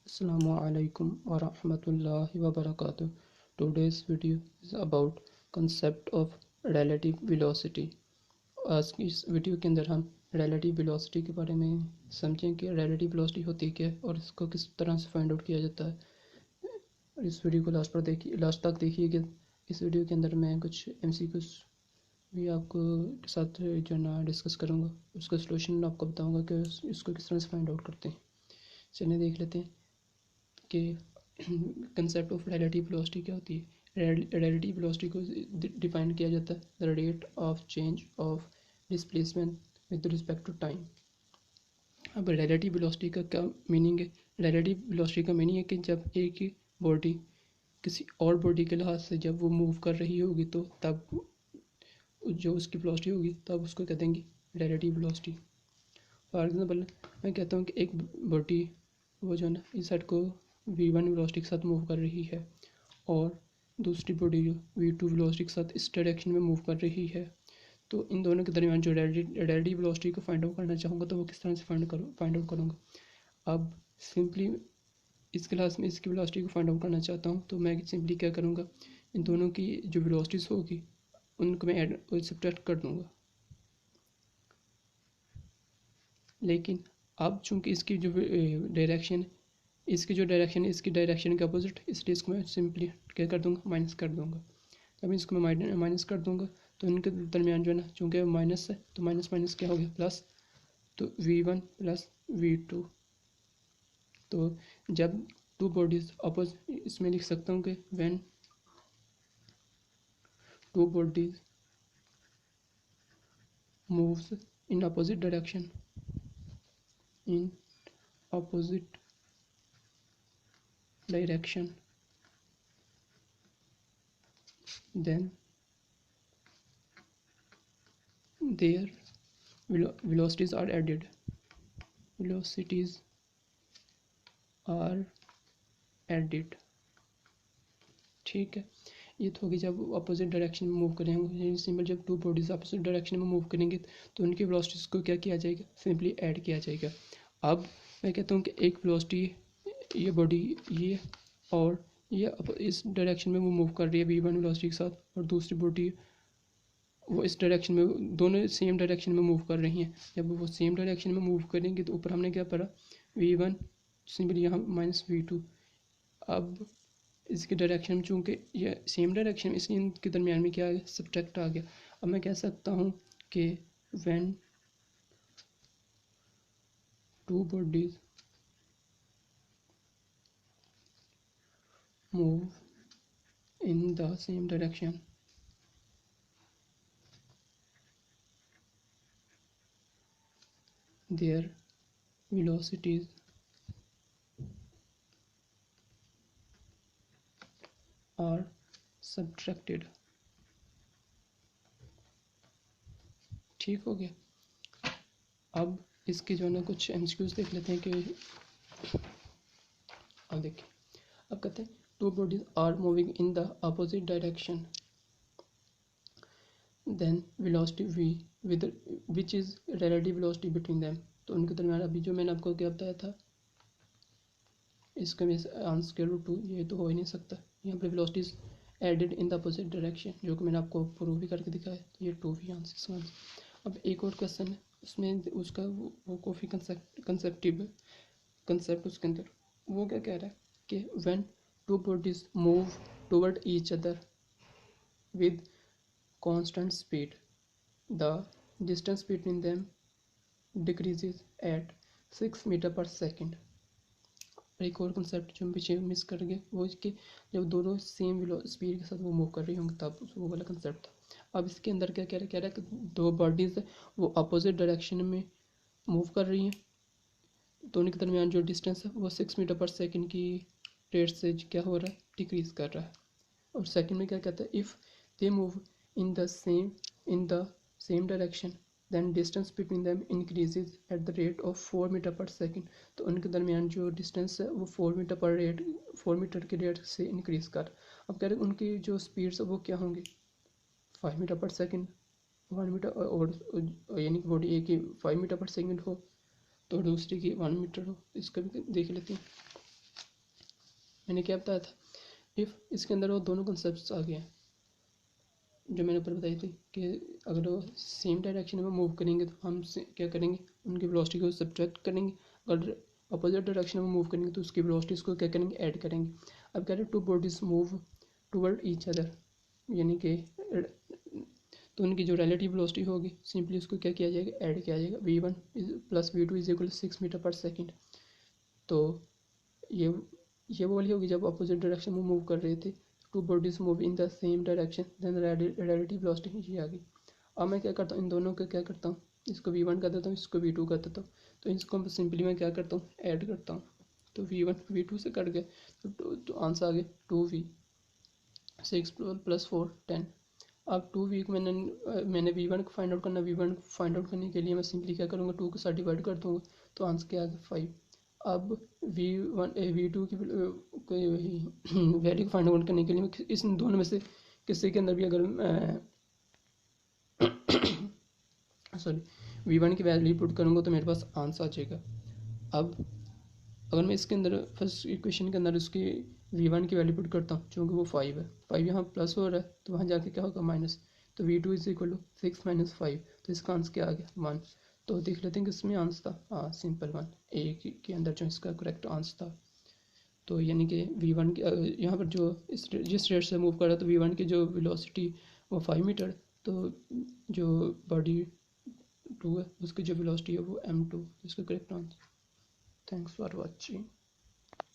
Assalamu alaikum wa rahmatullahi wa barakatuh. Today's video is about concept of relative velocity. आज की इस video के अंदर हम relative velocity के बारे में समझें कि relative velocity होती क्या है और इसको किस तरह से फाइंड आउट किया जाता है। इस वीडियो को लास्ट तक देखिए। इस वीडियो के अंदर मैं कुछ MCQs भी आपको के साथ जो ना डिस्कस करूँगा, उसका सलूशन आपको बताऊँगा कि इसको किस तरह से फाइंड आउट करते हैं। चलिए देख लेते हैं कि कंसेप्ट ऑफ रिलेटिव वेलोसिटी क्या होती है। रिलेटिव वेलोसिटी को डिफाइन किया जाता है the rate of change of displacement with respect to time. अब रिलेटिव वेलोसिटी का क्या मीनिंग है? रिलेटिव वेलोसिटी का मीनिंग है कि जब एक ही बॉडी किसी और बॉडी के लिहाज से जब वो मूव कर रही होगी तो तब जो उसकी वेलोसिटी होगी तब उसको कह देंगे रिलेटिव वेलोसिटी। फॉर एग्जांपल मैं कहता हूँ कि एक बॉडी वो जो है ना इस साइड को v1 वेलोसिटी के साथ मूव कर रही है और दूसरी बॉडी जो v2 वेलोसिटी के साथ इस डायरेक्शन में मूव कर रही है, तो इन दोनों के दरमियान जो रिलेटिव वेलोसिटी को फाइंड आउट करना चाहूँगा तो वो किस तरह से फाइंड आउट करूँगा। अब सिंपली इस क्लास में इसकी वेलोसिटी को फाइंड आउट करना चाहता हूँ तो मैं सिंपली क्या करूँगा, इन दोनों की जो वेलोसिटीज़ होगी उनको मैं ऐड और सब्ट्रैक्ट कर दूँगा। लेकिन अब चूंकि इसकी जो डायरेक्शन इसकी डायरेक्शन के अपोजिट, इसलिए इसको मैं सिंपली क्या कर दूंगा, माइनस कर दूंगा। जब इसको मैं माइनस कर दूंगा तो इनके दरमियान जो है ना चूंकि माइनस है तो माइनस माइनस क्या हो गया प्लस, तो v1 प्लस v2। तो जब टू बॉडीज अपोजिट, इसमें लिख सकता हूँ कि when two bodies moves in opposite direction in opposite direction, then their velocities are added. Velocities are added। ठीक है, ये तो होगी जब अपोजिट डायरेक्शन में मूव करेंगे। सिंपल जब टू बॉडीज अपोजिट डायरेक्शन में मूव करेंगे तो उनकी वेलोसिटीज को क्या किया जाएगा, सिंपली ऐड किया जाएगा। अब मैं कहता हूँ कि एक वेलोसिटी ये बॉडी ये और ये इस डायरेक्शन में वो मूव कर रही है v1 वेलोसिटी के साथ, और दूसरी बॉडी वो इस डायरेक्शन में, दोनों सेम डायरेक्शन में मूव कर रही हैं। जब वो सेम डायरेक्शन में मूव करेंगे तो ऊपर हमने क्या पढ़ा, v1 सिंपली यहाँ माइनस v2। अब इसके डायरेक्शन में चूँकि ये सेम डायरेक्शन में, इसलिए इनके दरमियान में क्या आ गया, सब्ट्रैक्ट आ गया। अब मैं कह सकता हूँ कि when two bodies move in the same direction, their velocities are subtracted। ठीक हो गया। अब इसके जो है ना कुछ MCQs देख लेते हैं कि अब देखिए, अब कहते हैं two bodies are moving in the opposite direction, then velocity v with which is relative velocity between them. तो उनके दरमियान अभी जो मैंने आपको क्या बताया था, इसका में आंसर रूट 2, ये तो हो ही नहीं सकता। यहाँ पे velocities added in the opposite direction, जो कि मैंने आपको प्रूव भी करके दिखाया, तो ये 2 भी आंसर। अब एक और क्वेश्चन है, उसमें उसका वो काफ़ी कंसेप्टिव कंसेप्ट उसके अंदर वो क्या कह रहा है कि when two bodies move toward each other with constant speed, the distance between them decreases at 6 meter per second. एक और कंसेप्ट जो हम पीछे मिस कर गए वो कि जब दोनों सेम स्पीड के साथ वो मूव कर रही होंगी तब वो वाला कंसेप्ट था। अब इसके अंदर क्या कह रहा है कि दो बॉडीज वो अपोजिट डायरेक्शन में मूव कर रही हैं, दोनों के दरमियान जो डिस्टेंस है वो 6 मीटर पर सेकेंड की रेट से क्या हो रहा है, डिक्रीज कर रहा है। और सेकेंड में क्या कहता है, if they move in the same direction then distance between them increases at the rate of 4 meter per second. तो उनके दरमियान जो डिस्टेंस है वो 4 मीटर के रेट से इंक्रीज कर। अब कह रहे हैं उनकी जो स्पीड्स है वो क्या होंगी, 5 मीटर पर सेकेंड 1 मीटर, और यानी कि बॉडी एक की 5 मीटर पर सेकेंड हो तो दूसरी की 1 मीटर हो। इसका भी देख लेते हैं। मैंने क्या बताया था, इफ़ इसके अंदर वो दोनों कॉन्सेप्ट्स आ गए हैं जो मैंने ऊपर बताई थी कि अगर वो सेम डायरेक्शन में मूव करेंगे तो हम क्या करेंगे, उनकी वेलोसिटी को सब्ट्रैक्ट करेंगे, अगर अपोजिट डायरेक्शन में मूव करेंगे तो उसकी वेलोसिटीज़ को क्या करेंगे, ऐड करेंगे। अब कह रहे हैं two bodies move toward each other, यानी कि तो उनकी जो रिलेटिव वेलोसिटी होगी सिंपली उसको क्या किया जाएगा, ऐड किया जाएगा। v1 plus v2 is equal 6 meter per second. तो ये ये वो वाली होगी जब अपोजिट डायरेक्शन में मूव कर रहे थे, two bodies move in the same direction, then relative velocity ये आ गई। अब मैं क्या करता हूँ, इन दोनों का क्या करता हूँ, इसको v1 कर देता हूँ, इसको v2 कर देता हूँ। तो इसको सिंपली मैं क्या करता हूँ, ऐड करता हूँ। तो v1 v2 से कट गए तो आंसर आ गया 2v, 6 प्लस 4 10। अब 2v को मैंने v1 को फाइंड आउट करना, v1 को फाइंड आउट करने के लिए मैं सिंपली क्या करूँगा, 2 के साथ डिवाइड कर दूँगा तो आंसर क्या आ गया 5। अब v2 की वैल्यू को फाइंड आउट करने के लिए मैं इस दोनों में से किसी के अंदर भी अगर सॉरी v1 की वैल्यू पुट करूँगा तो मेरे पास आंसर आ जाएगा। अब अगर मैं इसके अंदर फर्स्ट इक्वेशन के अंदर उसकी v1 की वैल्यू पुट करता हूँ, चूँकि वो 5 है, 5 यहाँ प्लस हो रहा है तो वहाँ जाके क्या होगा माइनस, तो v2 is equal to 6 minus 5, तो इसका आंसर क्या आ गया 1। तो देख लेते हैं कि इसमें आंसर था, हाँ सिंपल 1 ए के अंदर जो इसका करेक्ट आंसर था। तो यानी कि v1 की यहाँ पर जो जिस रेट से मूव कर रहा है तो v1 की जो वेलोसिटी वो 5 मीटर, तो जो बॉडी 2 है उसकी जो वेलोसिटी है वो m2, इसका correct answer. Thanks for watching.